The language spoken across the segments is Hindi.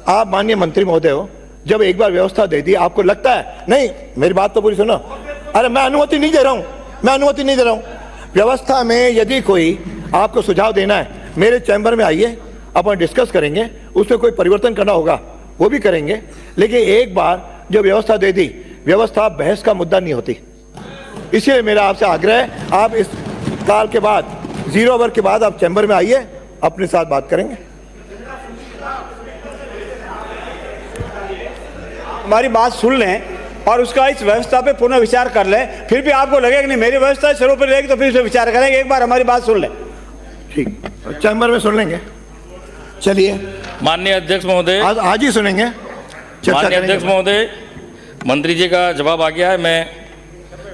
आप माननीय मंत्री महोदय हो, जब एक बार व्यवस्था दे दी, आपको लगता है नहीं, मेरी बात तो पूरी सुनो। अरे मैं अनुमति नहीं दे रहा हूं, मैं अनुमति नहीं दे रहा हूं। व्यवस्था में यदि कोई आपको सुझाव देना है, मेरे चैम्बर में आइए, अपन डिस्कस करेंगे, उसमें कोई परिवर्तन करना होगा वो भी करेंगे। लेकिन एक बार जो व्यवस्था दे दी, व्यवस्था बहस का मुद्दा नहीं होती। इसलिए मेरा आपसे आग्रह है, आप इस काल के बाद 0 ओवर के बाद आप चैम्बर में आइए, अपने साथ बात करेंगे। हमारी बात सुन लें और उसका इस व्यवस्था पे पुनः विचार कर लें। फिर भी आपको लगेगा कि नहीं मेरी व्यवस्था सर्वोपरि रहेगी तो फिर इसे विचार करेंगे। एक बार हमारी बात सुन लें। ठीक, चैम्बर में सुन लेंगे। चलिए माननीय अध्यक्ष महोदय, आज ही सुनेंगे। माननीय अध्यक्ष महोदय, मंत्री जी का जवाब आ गया है। मैं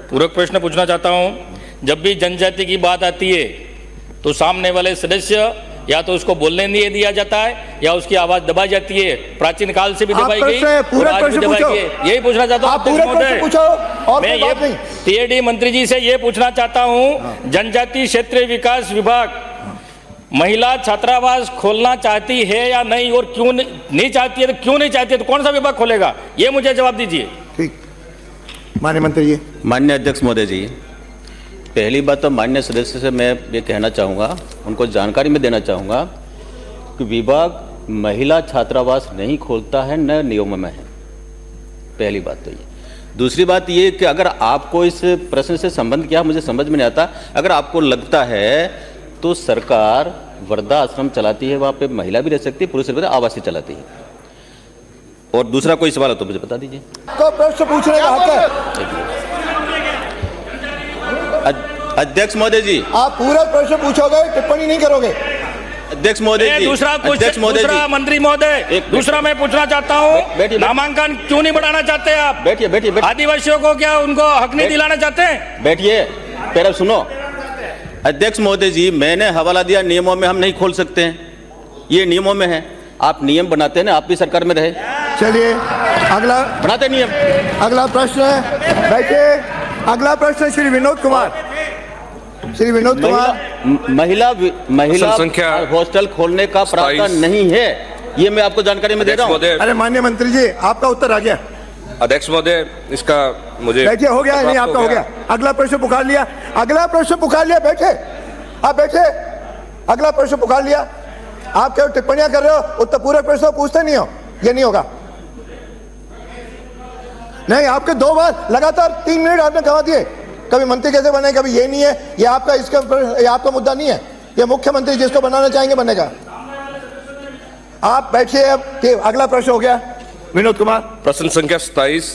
पूरक प्रश्न पूछना चाहता हूं। जब भी जनजाति की बात आती है तो सामने वाले सदस्य या तो उसको बोलने नहीं दिया जाता है या उसकी आवाज दबाई जाती है। प्राचीन काल से भी दबाई गई और आज भी दबाई गई है। यही पूछना चाहता हूं। मैं ये टीएडी मंत्री जी से ये पूछना चाहता हूं, जनजाति क्षेत्रीय विकास विभाग महिला छात्रावास खोलना चाहती है या नहीं, और क्यों नहीं चाहती है तो क्यों नहीं चाहती है, तो कौन सा विभाग खोलेगा, ये मुझे जवाब दीजिए। ठीक, माननीय मंत्री जी। माननीय अध्यक्ष महोदय जी, पहली बात तो माननीय सदस्य से मैं ये कहना चाहूँगा, उनको जानकारी में देना चाहूँगा कि विभाग महिला छात्रावास नहीं खोलता है, न नियमों में है। पहली बात तो ये। दूसरी बात ये कि अगर आपको इस प्रश्न से संबंध क्या मुझे समझ में नहीं आता, अगर आपको लगता है तो सरकार वृद्धा आश्रम चलाती है, वहाँ पे महिला भी रह सकती है, पुरुष भी आवासीय चलाती है। और दूसरा कोई सवाल हो तो मुझे बता दीजिए। तो प्रश्न पूछने का हक है। अध्यक्ष महोदय जी, आप पूरा प्रश्न पूछोगे, टिप्पणी नहीं करोगे। अध्यक्ष महोदय जी, दूसरा मंत्री महोदय, दूसरा मैं पूछना चाहता हूँ, नामांकन क्यों नहीं बढ़ाना चाहते आप? बैठिए बैठिए बैठिए। आदिवासियों को क्या उनको हक नहीं दिलाना चाहते हैं? बैठिए, पहले सुनो। अध्यक्ष महोदय जी, मैंने हवाला दिया नियमों में हम नहीं खोल सकते हैं, ये नियमों में है। आप नियम बनाते हैं ना, आप भी सरकार में रहे। चलिए अगला बनाते नियम। अगला प्रश्न है, बैठिए। अगला प्रश्न श्री विनोद कुमार। श्री विनोद कुमार। महिला हॉस्टल खोलने का प्रावधान नहीं है, ये मैं आपको जानकारी में दे रहा हूँ। अरे माननीय मंत्री जी, आपका उत्तर आ गया। अध्यक्ष महोदय, इसका मुझे बैठिए, हो गया नहीं आपका हो गया। अगला प्रश्न पुकार लिया, अगला प्रश्न पुकार लिया। बैठे, आप बैठे। अगला प्रश्न पुकार लिया। आप क्या टिप्पणियां कर रहे हो, उत्तर पूरे प्रश्न पूछते नहीं हो, ये नहीं होगा। नहीं, आपके 2 बार लगातार 3 मिनट आपने गंवा दिए। कभी मंत्री कैसे बने, कभी ये नहीं है, ये आपका ये आपका मुद्दा नहीं है, ये मुख्यमंत्री जिसको बनाना चाहेंगे बनेगा। आप बैठिए। अब अगला प्रश्न हो गया विनोद कुमार। प्रश्न संख्या 27